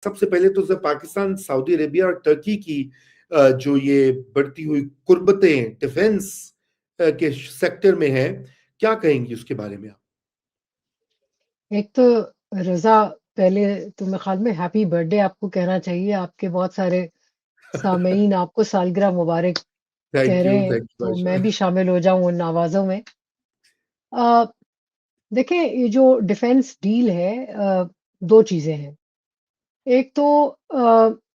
سب سے پہلے تو پاکستان، سعودی عربیہ اور ترکی کی جو یہ بڑھتی ہوئی قربتیں ڈیفنس کے سیکٹر میں ہے، کیا کہیں گی اس کے بارے میں آپ؟ ایک تو رضا، پہلے تو میرے خیال میں ہیپی برتھ ڈے آپ کو کہنا چاہیے. آپ کے بہت سارے سامعین آپ کو سالگرہ مبارک کہہ تھینک رہے یو، ہیں، تھینک یو تو عائشہ. میں بھی شامل ہو جاؤں ان آوازوں میں. دیکھیں، یہ جو ڈیفنس ڈیل ہے، دو چیزیں ہیں. ایک تو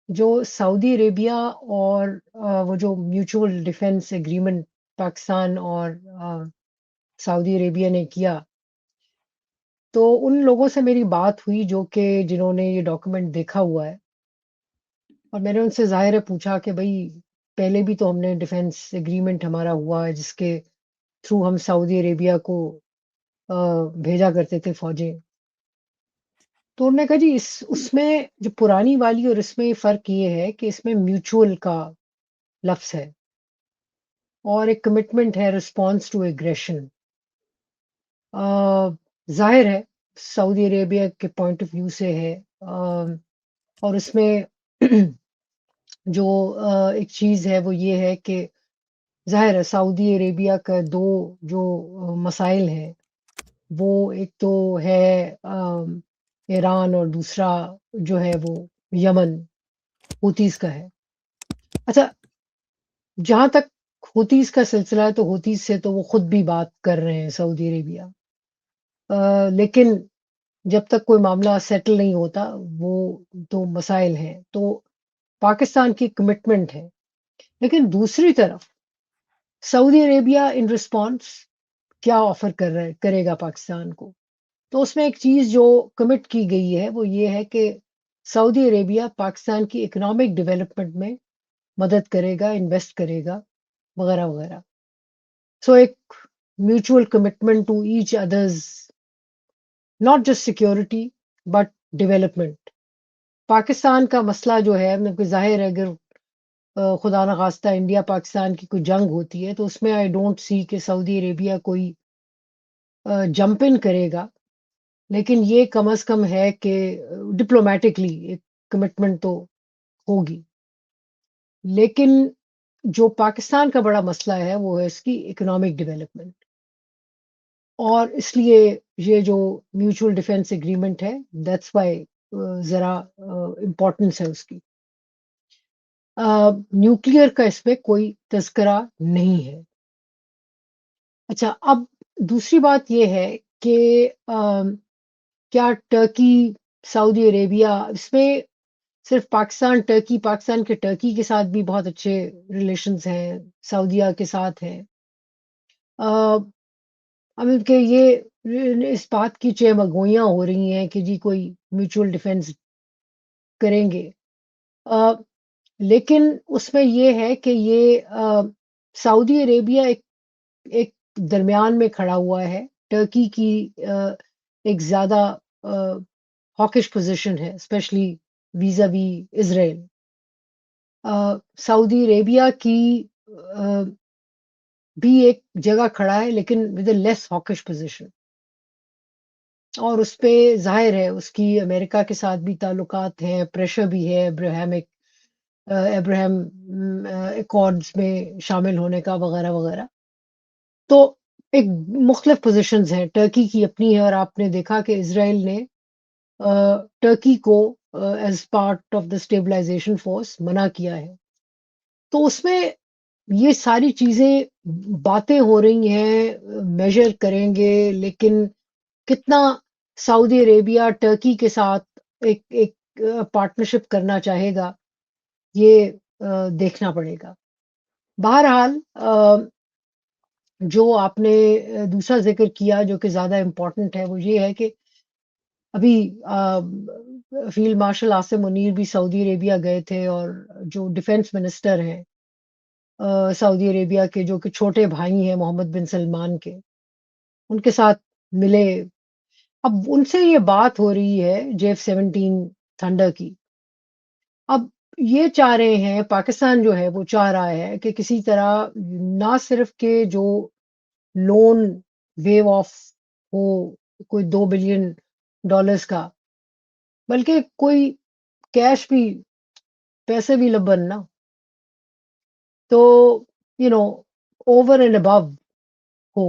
جو سعودی عربیہ اور وہ جو میوچول ڈیفنس ایگریمنٹ پاکستان اور سعودی عربیہ نے کیا، تو ان لوگوں سے میری بات ہوئی جو کہ جنہوں نے یہ ڈاکومنٹ دیکھا ہوا ہے، اور میں نے ان سے ظاہر ہے پوچھا کہ بھائی پہلے بھی تو ہم نے ڈیفنس ایگریمنٹ ہمارا ہوا ہے جس کے تھرو ہم سعودی عربیہ کو بھیجا کرتے تھے فوجیں. تو انہوں نے کہا جی اس میں جو پرانی والی اور اس میں فرق یہ ہے کہ اس میں میوچول کا لفظ ہے اور ایک کمٹمنٹ ہے رسپانس ٹو ایگریشن. ظاہر ہے سعودی عربیہ کے پوائنٹ آف ویو سے ہے، اور اس میں جو ایک چیز ہے وہ یہ ہے کہ ظاہر ہے سعودی عربیہ کا دو جو مسائل ہیں، وہ ایک تو ہے ایران، اور دوسرا جو ہے وہ یمن ہوتیز کا ہے. اچھا، جہاں تک ہوتیز کا سلسلہ ہے تو ہوتیز سے تو وہ خود بھی بات کر رہے ہیں سعودی عربیہ، لیکن جب تک کوئی معاملہ سیٹل نہیں ہوتا وہ تو مسائل ہیں. تو پاکستان کی کمٹمنٹ ہے، لیکن دوسری طرف سعودی عربیہ ان رسپانس کیا آفر کرے گا پاکستان کو. تو اس میں ایک چیز جو کمٹ کی گئی ہے وہ یہ ہے کہ سعودی عربیہ پاکستان کی اکنامک ڈیولپمنٹ میں مدد کرے گا، انویسٹ کرے گا، وغیرہ وغیرہ. سو ایک mutual commitment to each others, not just security but development. Pakistan کا مسئلہ جو ہے، ظاہر ہے اگر خدا نخواستہ انڈیا پاکستان کی کوئی جنگ ہوتی ہے تو اس میں آئی ڈونٹ سی کہ سعودی عربیہ کوئی جمپ ان کرے گا، لیکن یہ کم از کم ہے کہ ڈپلومیٹکلی ایک کمٹمنٹ تو ہوگی. لیکن جو پاکستان کا بڑا مسئلہ ہے وہ ہے اس کی اکنامک ڈیولپمنٹ، اور اس لیے یہ جو میوچول ڈیفنس ایگریمنٹ ہے دیٹس وائی ذرا امپورٹنس ہے اس کی. نیوکلیئر کا اس میں کوئی تذکرہ نہیں ہے. اچھا، اب دوسری بات یہ ہے کہ کیا ٹرکی، سعودی عربیہ، اس میں صرف پاکستان ٹرکی، پاکستان کے ٹرکی کے ساتھ بھی بہت اچھے ریلیشنز ہیں، سعودیہ کے ساتھ ہیں. کہ یہ اس بات کی چہمگوئیاں ہو رہی ہیں کہ جی کوئی میوچول ڈیفنس کریں گے، لیکن اس میں یہ ہے کہ یہ سعودی عربیہ ایک درمیان میں کھڑا ہوا ہے. ٹرکی کی ایک زیادہ ہاکش پوزیشن ہے، اسپیشلی ویزا وی اسرائیل. سعودی عربیہ کی بھی ایک جگہ کھڑا ہے لیکن ود اے لیس ہاکش پوزیشن، اور اس پہ ظاہر ہے اس کی امریکہ کے ساتھ بھی تعلقات ہیں، پریشر بھی ہے ابراہیم ایکارڈز میں شامل ہونے کا، وغیرہ وغیرہ. تو ایک مختلف پوزیشنز ہیں، ٹرکی کی اپنی ہے، اور آپ نے دیکھا کہ اسرائیل نے ٹرکی کو as part of the stabilisation force منع کیا ہے. تو اس میں یہ ساری چیزیں باتیں ہو رہی ہیں، میجر کریں گے، لیکن کتنا سعودی عربیہ ٹرکی کے ساتھ ایک پارٹنرشپ کرنا چاہے گا، یہ دیکھنا پڑے گا. بہرحال جو آپ نے دوسرا ذکر کیا جو کہ زیادہ امپورٹنٹ ہے وہ یہ ہے کہ ابھی فیلڈ مارشل عاصم منیر بھی سعودی عربیہ گئے تھے، اور جو ڈیفنس منسٹر ہیں سعودی عربیہ کے، جو کہ چھوٹے بھائی ہیں محمد بن سلمان کے، ان کے ساتھ ملے. اب ان سے یہ بات ہو رہی ہے JF-17 تھنڈر کی. اب یہ چاہ رہے ہیں، پاکستان جو ہے وہ چاہ رہا ہے کہ کسی طرح نہ صرف کہ جو لون ویو آف ہو کوئی $2 بلین کا، بلکہ کوئی کیش بھی پیسے بھی لبن نا. تو اوور اینڈ ابو ہو.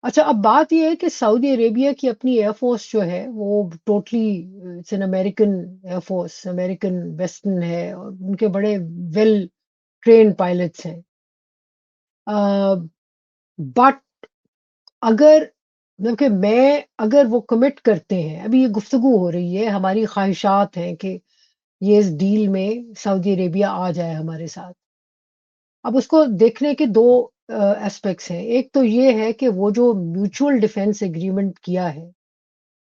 اچھا اب بات یہ ہے کہ سعودی عربیہ کی اپنی ایئر فورس جو ہے وہ totally it's an American air force, American western ہے، اور ان کے بڑے ویل ٹرینڈ پائلٹس ہیں. بٹ اگر اگر وہ کمٹ کرتے ہیں، ابھی یہ گفتگو ہو رہی ہے، ہماری خواہشات ہیں کہ یہ اس ڈیل میں سعودی عربیہ آ جائے ہمارے ساتھ. اب اس کو دیکھنے کے دو ایسپیکٹس ہیں. ایک تو یہ ہے کہ وہ جو میوچول ڈیفینس ایگریمنٹ کیا ہے،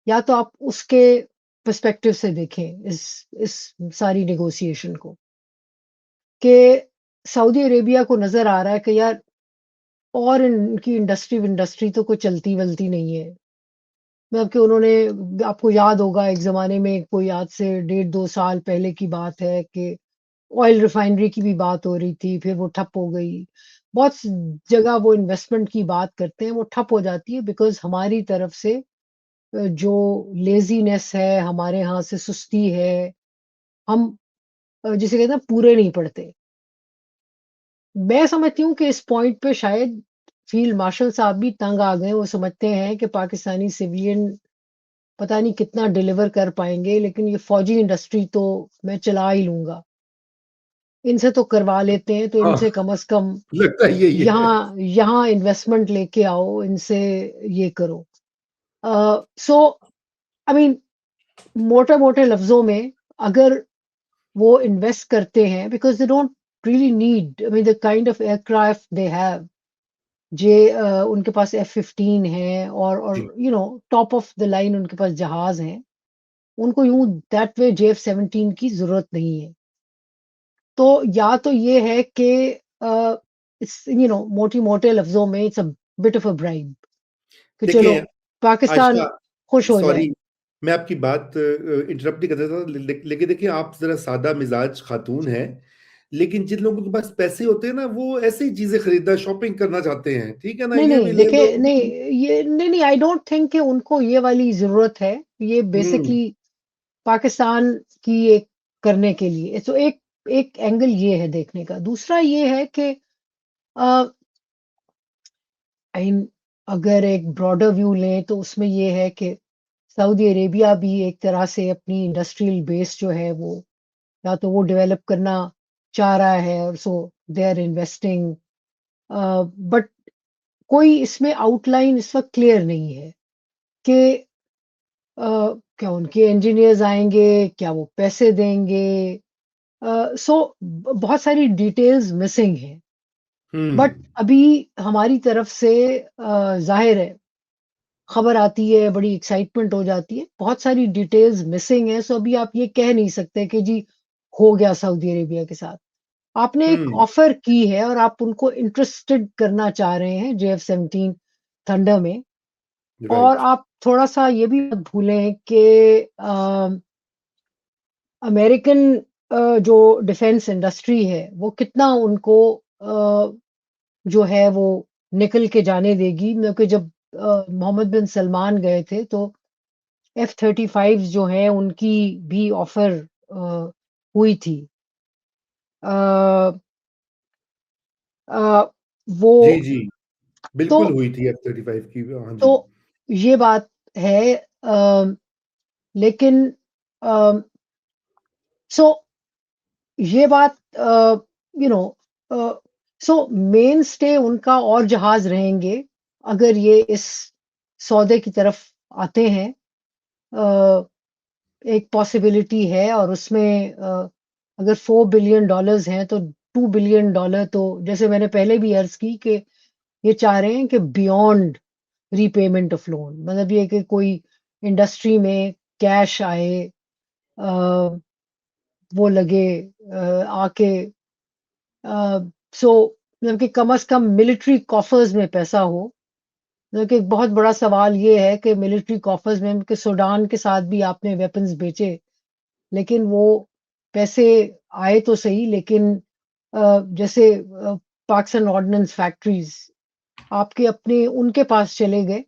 یا تو آپ اس کے پرسپیکٹو سے دیکھیں اس ساری نیگوسیشن کو، کہ سعودی عربیہ کو نظر آ رہا ہے کہ یار اور ان کی انڈسٹری تو کوئی چلتی ولتی نہیں ہے. مطلب کہ انہوں نے، آپ کو یاد ہوگا ایک زمانے میں، کوئی آج سے 1.5-2 سال پہلے کی بات ہے کہ آئل ریفائنری کی بھی بات ہو رہی تھی، پھر وہ ٹھپ ہو گئی. بہت جگہ وہ انویسٹمنٹ کی بات کرتے ہیں، وہ ٹھپ ہو جاتی ہے بیکاز ہماری طرف سے جو لیزینس ہے، ہمارے ہاں سے سستی ہے، ہم جسے کہتے ہیں پورے نہیں پڑتے. میں سمجھتی ہوں کہ اس پوائنٹ پہ شاید فیلڈ مارشل صاحب بھی تنگ آ گئے. وہ سمجھتے ہیں کہ پاکستانی سویلین پتہ نہیں کتنا ڈیلیور کر پائیں گے، لیکن یہ فوجی انڈسٹری تو میں چلا ہی لوں گا. ان سے تو کروا لیتے ہیں، تو ان ہاں سے کم از کم لگتا ہے یہی ہے. یہاں انویسٹمنٹ لے کے آؤ، ان سے یہ کرو. سو آئی مین موٹے موٹے لفظوں میں اگر وہ انویسٹ کرتے ہیں، because they don't really need, I mean the kind of aircraft they have, ان کے پاس F-15 ہے، اور جی ٹاپ آف دا لائن ان کے پاس جہاز ہیں. ان کو یوں دیٹ وے JF-17 کی ضرورت نہیں ہے. تو یا تو یہ ہے کہ موٹی موٹے لفظوں میں it's a bit of a bribe, کہ چلو دیکھیں پاکستان عائشہ، خوش ہو جائے. سوری میں آپ کی بات انٹرپٹ نہیں کرتا تھا، لیکن دیکھیں آپ ذرا سادہ مزاج خاتون ہیں، لیکن جن لوگوں کے پاس پیسے ہوتے ہیں نا، وہ ایسی چیزیں خریدنا، شاپنگ کرنا چاہتے ہیں. ٹھیک ہے نا، نہیں یہ نہیں بھی لے لو. دیکھیں، نہیں یہ نہیں آئی ڈونٹ تھنک کہ ان کو یہ والی ضرورت ہے. یہ ہوں بیسکلی پاکستان کی ایک کرنے کے لیے. تو ایک اینگل یہ ہے دیکھنے کا. دوسرا یہ ہے کہ اگر ایک براڈر ویو لیں تو اس میں یہ ہے کہ سعودی عربیہ بھی ایک طرح سے اپنی انڈسٹریل بیس جو ہے وہ یا تو وہ ڈیولپ کرنا چاہ رہا ہے، اور سو دے آر انویسٹنگ. بٹ کوئی اس میں آؤٹ لائن اس وقت کلیئر نہیں ہے کہ کیا ان کے انجینئرز آئیں گے، کیا وہ پیسے دیں گے. سو بہت ساری ڈیٹیلز مسنگ ہیں. ہوں بٹ ابھی ہماری طرف سے ظاہر ہے خبر آتی ہے، بڑی ایکسائٹمنٹ ہو جاتی ہے. بہت ساری ڈیٹیلز مسنگ ہیں. سو ابھی آپ یہ کہہ نہیں سکتے کہ جی ہو گیا سعودی عربیہ کے ساتھ. آپ نے ایک ہوں آفر کی ہے اور آپ ان کو انٹرسٹڈ کرنا چاہ رہے ہیں JF-17 تھنڈر میں. اور رائٹ. آپ تھوڑا سا یہ بھی مت بھولیں کہ امریکن جو ڈیفینس انڈسٹری ہے وہ کتنا ان کو جو ہے وہ نکل کے جانے دے گی. کیونکہ جب محمد بن سلمان گئے تھے تو F-35 جو ہیں ان کی بھی آفر ہوئی تھی. وہ جی جی تو بالکل ہوئی تھی F-35 کی. ہاں تو جی. یہ بات ہے. لیکن سو یہ بات یو نو سو مین سٹے ان کا اور جہاز رہیں گے اگر یہ اس سودے کی طرف آتے ہیں. ایک پاسبلٹی ہے، اور اس میں اگر $4 بلین ہیں تو $2 بلین تو جیسے میں نے پہلے بھی عرض کی کہ یہ چاہ رہے ہیں کہ beyond repayment of loan, مطلب یہ کہ کوئی انڈسٹری میں کیش آئے، وہ لگے آ کے. سو مطلب کہ کم از کم ملٹری کافرز میں پیسہ ہو. مطلب کہ ایک بہت بڑا سوال یہ ہے کہ ملٹری کافرز میں کہ سوڈان کے ساتھ بھی آپ نے ویپنز بیچے، لیکن وہ پیسے آئے تو صحیح، لیکن جیسے پاکستان آرڈننس فیکٹریز آپ کے اپنے ان کے پاس چلے گئے.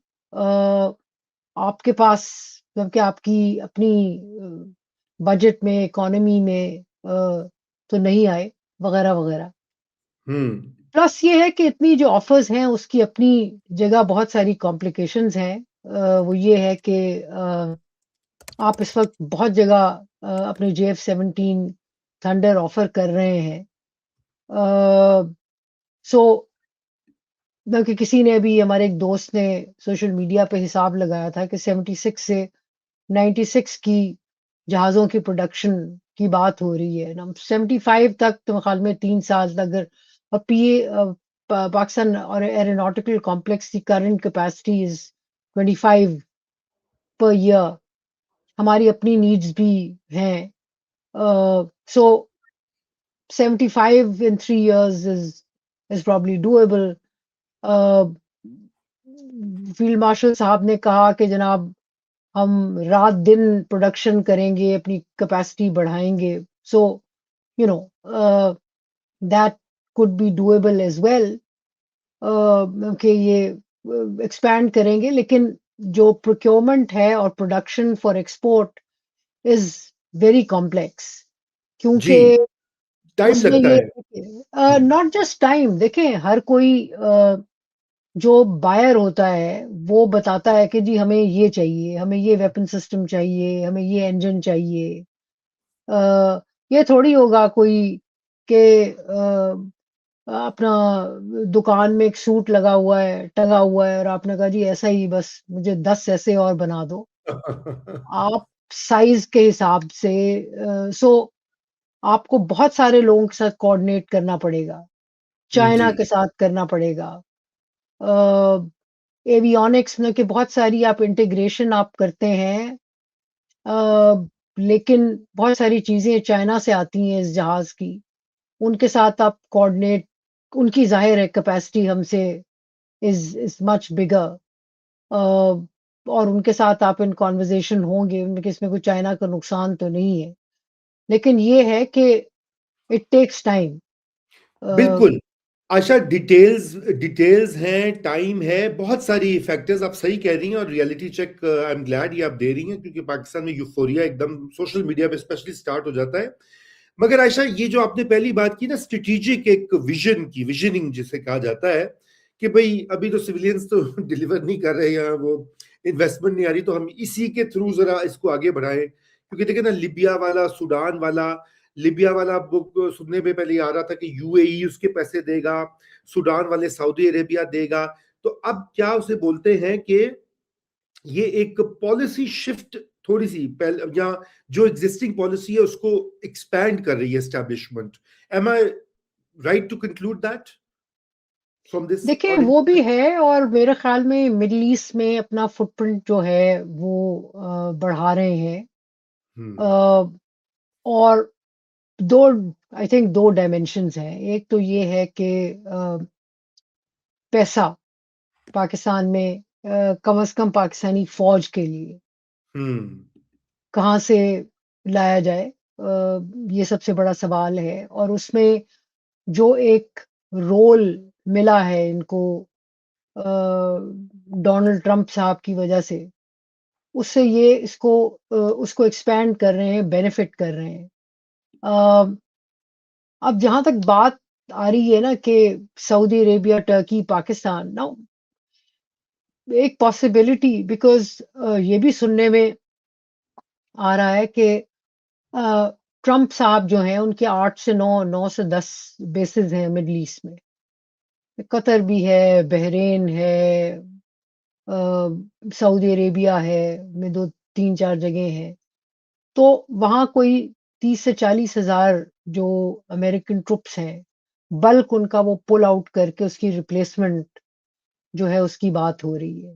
آپ کے پاس مطلب کہ آپ کی اپنی بجٹ میں، اکانومی میں تو نہیں آئے وغیرہ وغیرہ. پلس یہ ہے کہ اتنی جو آفرز ہیں اس کی اپنی جگہ بہت ساری کمپلیکیشنز ہیں. وہ یہ ہے کہ آپ اس وقت بہت جگہ اپنے JF-17 تھنڈر آفر کر رہے ہیں. سو بلکہ کسی نے بھی، ہمارے ایک دوست نے سوشل میڈیا پہ حساب لگایا تھا کہ 76 سے 96 کی جہازوں کی پروڈکشن کی بات ہو رہی ہے. 75 تک تو خیال میں 3 سال تک. اگر پی اے پاکستان اور ایروناٹیکل کمپلیکس کی current capacity is 25 per year. ہماری اپنی نیڈز بھی ہیں. So 75 in 3 years is probably doable. Field marshal صاحب نے کہا کہ جناب ہم رات دن پروڈکشن کریں گے، اپنی کیپیسٹی بڑھائیں گے. So you know that could be doable as well. کہ یہ ایکسپینڈ کریں گے، لیکن جو پروکیورمنٹ ہے اور production for export is very complex. جی، کیونکہ ٹائم اس میں لگتا ہے. یہ ناٹ جسٹ ٹائم. دیکھیں، ہر کوئی جو بائر ہوتا ہے وہ بتاتا ہے کہ جی ہمیں یہ چاہیے، ہمیں یہ ویپن سسٹم چاہیے، ہمیں یہ انجن چاہیے. یہ تھوڑی ہوگا کوئی کہ اپنا دکان میں ایک سوٹ لگا ہوا ہے، ٹنگا ہوا ہے، اور آپ نے کہا جی ایسا ہی بس مجھے 10 ایسے اور بنا دو. آپ سائز کے حساب سے سو آپ کو بہت سارے لوگوں کے ساتھ کوآرڈینیٹ کرنا پڑے گا. چائنا جی، کے ساتھ کرنا پڑے گا. ایویونکس میں کہ بہت ساری آپ انٹیگریشن آپ کرتے ہیں، لیکن بہت ساری چیزیں چائنا سے آتی ہیں اس جہاز کی. ان کے ساتھ آپ کوآرڈینیٹ، ان کی ظاہر ہے کیپیسٹی ہم سے از مچ بگر. اور ان کے ساتھ آپ ان کانورزیشن ہوں گے کہ اس میں کوئی چائنا کا نقصان تو نہیں ہے. لیکن یہ ہے کہ اٹ ٹیکس ٹائم. بالکل. آشا، ڈیٹیلز ہیں، ٹائم ہے، بہت ساری فیکٹرز. آپ صحیح کہہ رہی ہیں، اور reality check I am glad یہ آپ دے رہی ہیں، کیونکہ پاکستان میں یوفوریا ایک دم سوشل میڈیا پہ اسپیشلی سٹارٹ ہو جاتا ہے. مگر عائشہ، یہ جو آپ نے پہلی بات کی نا، اسٹریٹجک ایک ویژن کی، ویژننگ جسے کہا جاتا ہے کہ بھئی ابھی تو سویلینز تو ڈیلیور نہیں کر رہے ہیں، وہ انویسٹمنٹ نہیں آ رہی، تو ہم اسی کے تھرو ذرا اس کو آگے بڑھائیں. کیونکہ دیکھیں نا، لیبیا والا، سوڈان والا، لیبیا والا بک سننے میں پہلے آ رہا تھا کہ UAE اس کے پیسے دے گا، سوڈان والے سعودی عربیہ دے گا. تو اب کیا اسے بولتے ہیں کہ یہ ایک پالیسی شفٹ تھوڑی سی یا جو ایگزسٹنگ پالیسی ہے اس کو ایکسپینڈ کر رہی ہے establishment. Am I right to conclude that from this دیکھیں وہ آرٹیکل؟ بھی ہے، اور میرے خیال میں مڈل ایسٹ میں اپنا فٹ پرنٹ جو ہے وہ بڑھا رہے ہیں. اور دو، آئی تھنک دو ڈائمینشنز ہیں. ایک تو یہ ہے کہ پیسہ پاکستان میں کم از کم پاکستانی فوج کے لیے کہاں سے لایا جائے، یہ سب سے بڑا سوال ہے. اور اس میں جو ایک رول ملا ہے ان کو ڈونلڈ ٹرمپ صاحب کی وجہ سے، اس سے یہ اس کو ایکسپینڈ کر رہے ہیں، بینیفٹ کر رہے ہیں. اب جہاں تک بات آ رہی ہے نا کہ سعودی عربیہ، ٹرکی، پاکستان، نا ایک پاسبلٹی، بیکاز یہ بھی سننے میں آ رہا ہے کہ ٹرمپ صاحب جو ہیں ان کے 8 سے 9، 9 سے 10 بیسز ہیں مڈل ایسٹ میں. قطر بھی ہے، بحرین ہے، سعودی عربیہ ہے، میں 2 3 4 جگہیں ہیں. تو وہاں کوئی 30 سے 40 ہزار جو امریکن ٹروپس ہیں، بلک ان کا وہ پل آؤٹ کر کے اس کی ریپلیسمنٹ جو ہے اس کی بات ہو رہی ہے.